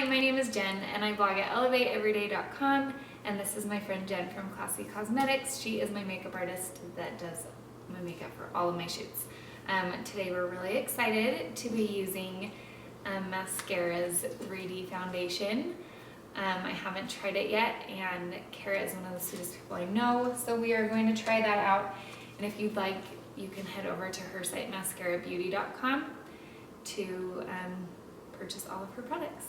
Hi, my name is Jen and I blog at elevateeveryday.com, and this is my friend Jen from Classy Cosmetics. She is my makeup artist that does my makeup for all of my shoots. Today we're really excited to be using Maskcara's 3D foundation. I haven't tried it yet, and Cara is one of the sweetest people I know, so we are going to try that out. And if you'd like, you can head over to her site, maskcarabeauty.com, to purchase all of her products.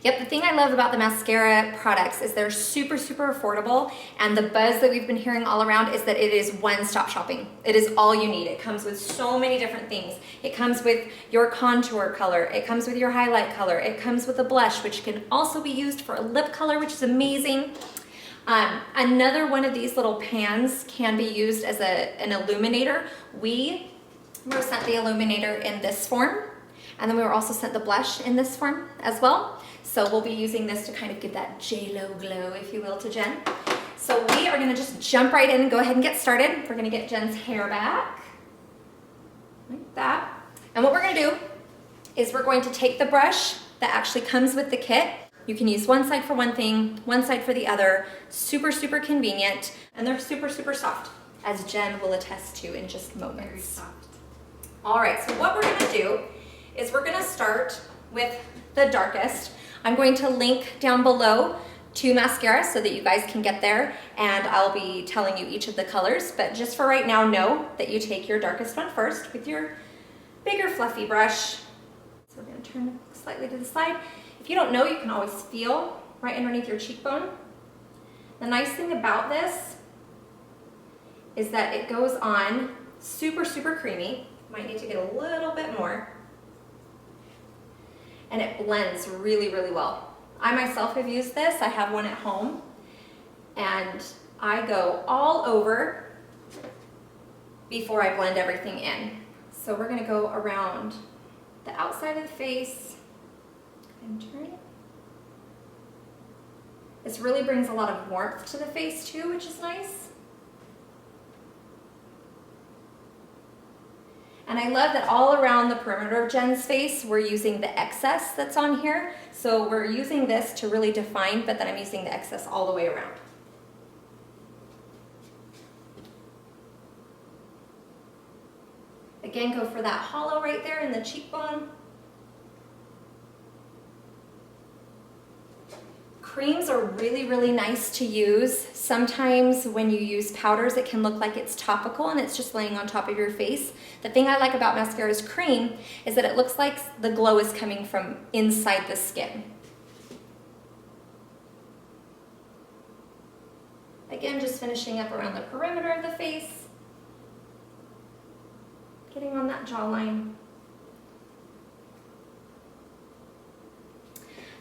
Yep, the thing I love about the Maskcara products is they're super affordable, and the buzz that we've been hearing all around is that it is one-stop shopping. It is all you need. It comes with so many different things. It comes with your contour color, it comes with your highlight color, it comes with a blush, which can also be used for a lip color, which is amazing. Another one of these little pans can be used as an illuminator. We were sent the illuminator in this form, and then we were also sent the blush in this form as well. So we'll be using this to kind of give that J-Lo glow, if you will, to Jen. So we are gonna just jump right in and go ahead and get started. We're gonna get Jen's hair back, like that. And what we're gonna do is we're going to take the brush that actually comes with the kit. You can use one side for one thing, one side for the other. Super convenient, and they're super soft, as Jen will attest to in just moments. Very soft. All right, so what we're gonna do is we're gonna start with the darkest. I'm going to link down below to Maskcara so that you guys can get there, and I'll be telling you each of the colors, but just for right now, know that you take your darkest one first with your bigger fluffy brush. So we're gonna turn it slightly to the side. If you don't know, you can always feel right underneath your cheekbone. The nice thing about this is that it goes on super creamy. Might need to get a little bit more. And it blends really well. I myself have used this. I have one at home, and I go all over before I blend everything in. So we're gonna go around the outside of the face and turn it. This really brings a lot of warmth to the face too, which is nice. And I love that all around the perimeter of Jen's face, we're using the excess that's on here. So we're using this to really define, but then I'm using the excess all the way around. Again, go for that hollow right there in the cheekbone. Creams are really nice to use. Sometimes when you use powders, it can look like it's topical and it's just laying on top of your face. The thing I like about Maskcara's cream is that it looks like the glow is coming from inside the skin. Again, just finishing up around the perimeter of the face, getting on that jawline.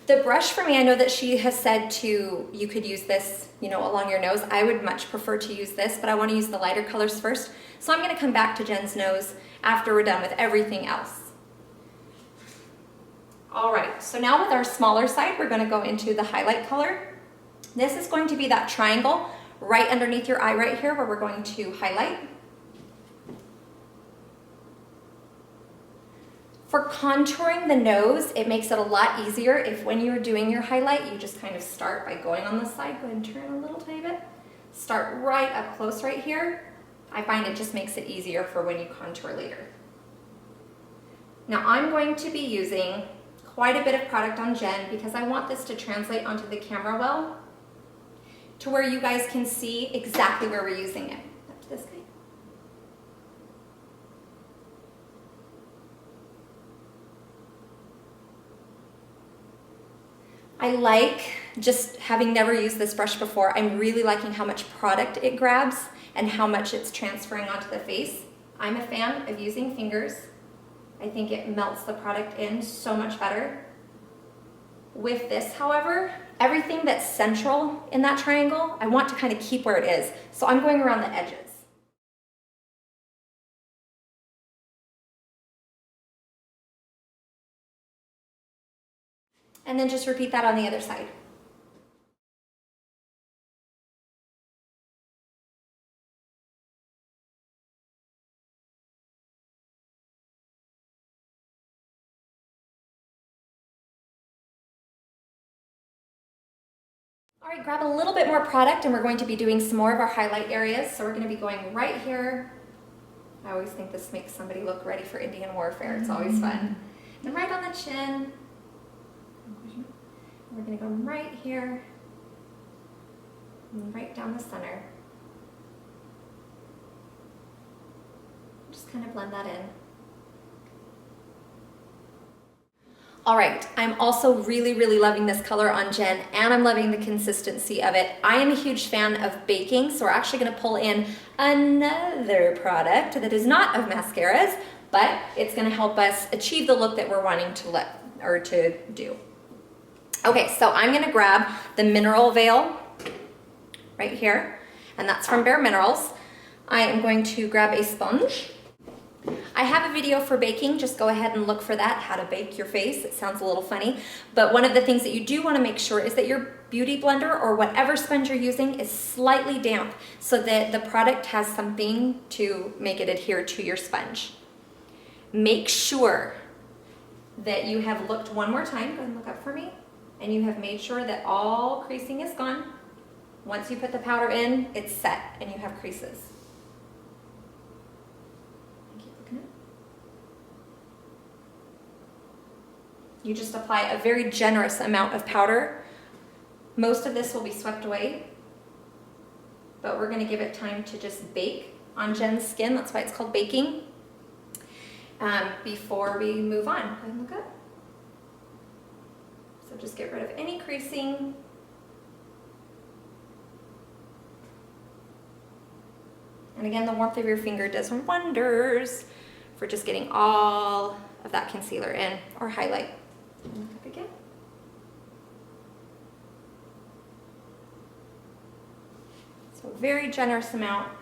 The brush for me, I know that she has said you could use this, along your nose. I would much prefer to use this, but I want to use the lighter colors first. So I'm going to come back to Jen's nose after we're done with everything else. All right, so now with our smaller side, we're going to go into the highlight color. This is going to be that triangle right underneath your eye right here where we're going to highlight. For contouring the nose, it makes it a lot easier if when you're doing your highlight, you just kind of start by going on the side. Go ahead and turn a little tiny bit. Start right up close right here. I find it just makes it easier for when you contour later. Now I'm going to be using quite a bit of product on Jen because I want this to translate onto the camera well, to where you guys can see exactly where we're using it. Up to this guy. I like, just having never used this brush before, I'm really liking how much product it grabs and how much it's transferring onto the face. I'm a fan of using fingers. I think it melts the product in so much better. With this, however, everything that's central in that triangle, I want to kind of keep where it is. So I'm going around the edges. And then just repeat that on the other side. All right, grab a little bit more product and we're going to be doing some more of our highlight areas. So we're going to be going right here. I always think this makes somebody look ready for Indian warfare. It's always fun. And right on the chin. We're going to go right here and right down the center. Just kind of blend that in. All right, I'm also really loving this color on Jen, and I'm loving the consistency of it. I am a huge fan of baking, so we're actually gonna pull in another product that is not of mascaras, but it's gonna help us achieve the look that we're wanting to do. Okay, so I'm gonna grab the Mineral Veil right here, and that's from Bare Minerals. I am going to grab a sponge. I have a video for baking, just go ahead and look for that, how to bake your face. It sounds a little funny, but one of the things that you do want to make sure is that your beauty blender or whatever sponge you're using is slightly damp so that the product has something to make it adhere to your sponge. Make sure that you have looked one more time, go ahead and look up for me, and you have made sure that all creasing is gone. Once you put the powder in, it's set and you have creases. You just apply a very generous amount of powder. Most of this will be swept away, but we're gonna give it time to just bake on Jen's skin. That's why it's called baking. Before we move on. Go ahead and look up. So just get rid of any creasing. And again, the warmth of your finger does wonders for just getting all of that concealer in or highlight. Look up again. So very generous amount.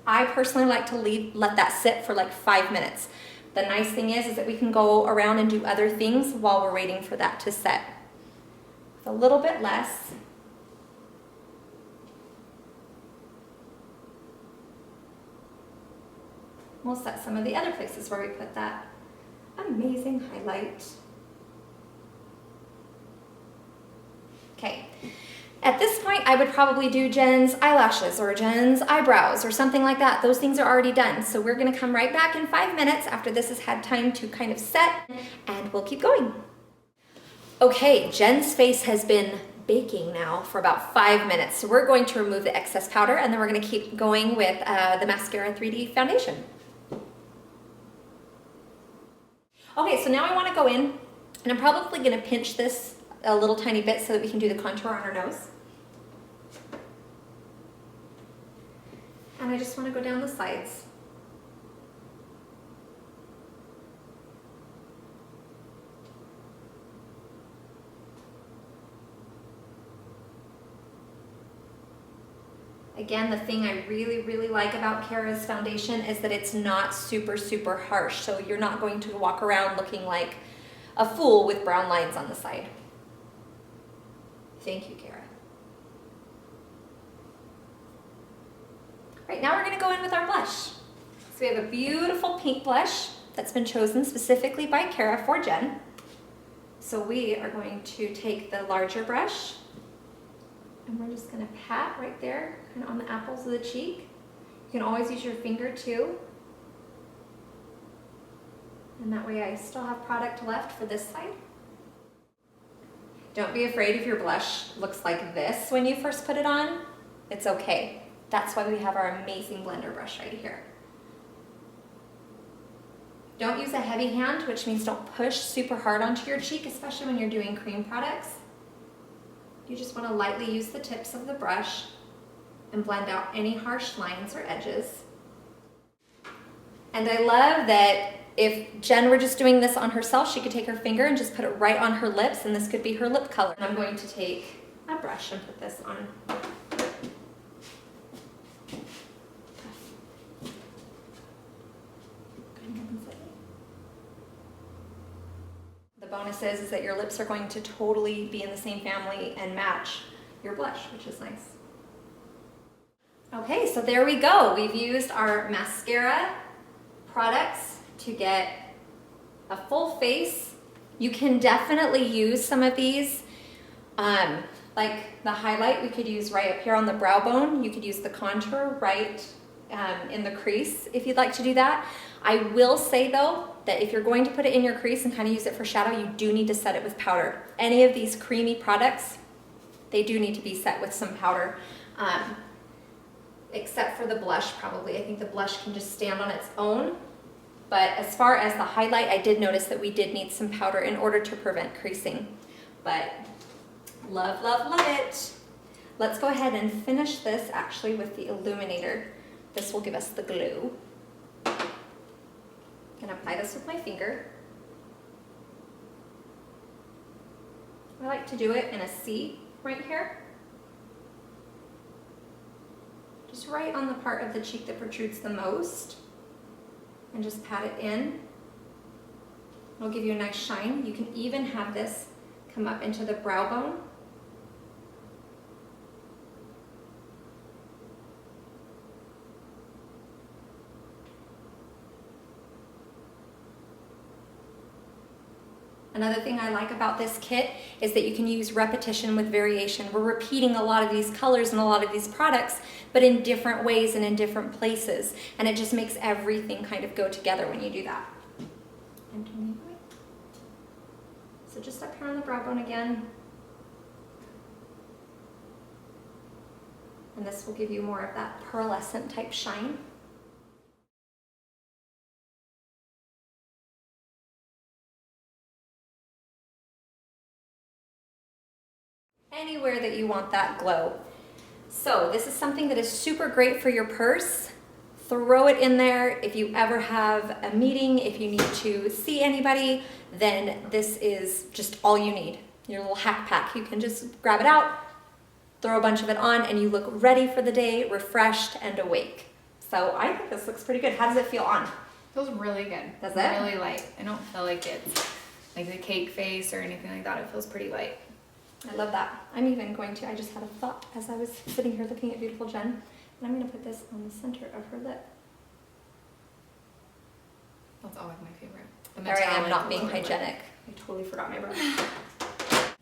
I personally like to let that sit for like 5 minutes. The nice thing is that we can go around and do other things while we're waiting for that to set. With a little bit less. We'll set some of the other places where we put that amazing highlight. Okay, at this point I would probably do Jen's eyelashes or Jen's eyebrows or something like that. Those things are already done. So we're gonna come right back in 5 minutes after this has had time to kind of set, and we'll keep going. Okay, Jen's face has been baking now for about 5 minutes. So we're going to remove the excess powder and then we're gonna keep going with the Maskcara 3D foundation. Okay, so now I want to go in, and I'm probably going to pinch this a little tiny bit so that we can do the contour on our nose. And I just want to go down the sides. Again, the thing I really like about Cara's foundation is that it's not super harsh, so you're not going to walk around looking like a fool with brown lines on the side. Thank you, Cara. Right, now we're going to go in with our blush. So we have a beautiful pink blush that's been chosen specifically by Cara for Jen. So we are going to take the larger brush, and we're just going to pat right there, kind of on the apples of the cheek. You can always use your finger too. And that way I still have product left for this side. Don't be afraid if your blush looks like this when you first put it on. It's okay. That's why we have our amazing blender brush right here. Don't use a heavy hand, which means don't push super hard onto your cheek, especially when you're doing cream products. You just want to lightly use the tips of the brush and blend out any harsh lines or edges. And I love that if Jen were just doing this on herself, she could take her finger and just put it right on her lips, and this could be her lip color. I'm going to take a brush and put this on. The bonus is that your lips are going to totally be in the same family and match your blush, which is nice. Okay, so there we go. We've used our mascara products to get a full face. You can definitely use some of these, like the highlight we could use right up here on the brow bone. You could use the contour right in the crease if you'd like to do that. I will say though, that if you're going to put it in your crease and kind of use it for shadow, you do need to set it with powder. Any of these creamy products, they do need to be set with some powder. Except for the blush probably. I think the blush can just stand on its own. But as far as the highlight, I did notice that we did need some powder in order to prevent creasing. But love, love, love it. Let's go ahead and finish this actually with the Illuminator. This will give us the glue. I'm gonna apply this with my finger. I like to do it in a C right here. Just right on the part of the cheek that protrudes the most. And just pat it in. It'll give you a nice shine. You can even have this come up into the brow bone. Another thing I like about this kit is that you can use repetition with variation. We're repeating a lot of these colors and a lot of these products, but in different ways and in different places. And it just makes everything kind of go together when you do that. And turn the other way. So just up here on the brow bone again. And this will give you more of that pearlescent type shine. Anywhere that you want that glow. So this is something that is super great for your purse. Throw it in there. If you ever have a meeting, if you need to see anybody, then this is just all you need. Your little hack pack. You can just grab it out, throw a bunch of it on, and you look ready for the day, refreshed and awake. So I think this looks pretty good. How does it feel on? Feels really good. Does it? Really light. I don't feel like it's like the cake face or anything like that. It feels pretty light. I love that. I'm even going to, I just had a thought as I was sitting here looking at beautiful Jen, and I'm going to put this on the center of her lip. That's always my favorite. There I am, not being hygienic. I totally forgot my brush.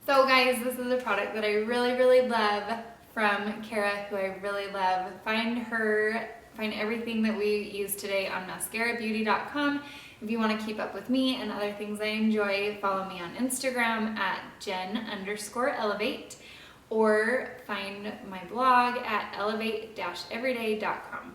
So guys, this is a product that I really, really love from Cara, who I really love. Find everything that we use today on maskcarabeauty.com. If you want to keep up with me and other things I enjoy, follow me on Instagram at jen_elevate or find my blog at elevate-everyday.com.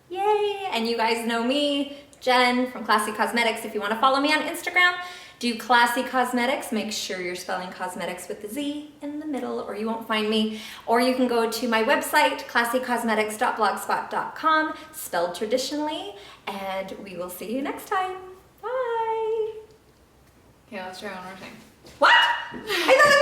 Yay! And you guys know me, Jen from Classy Cosmetics. If you want to follow me on Instagram, do Classy Cosmetics. Make sure you're spelling cosmetics with the Z in the middle or you won't find me. Or you can go to my website, classycosmetics.blogspot.com, spelled traditionally, and we will see you next time. Bye! Okay, let's try one more time. What? I thought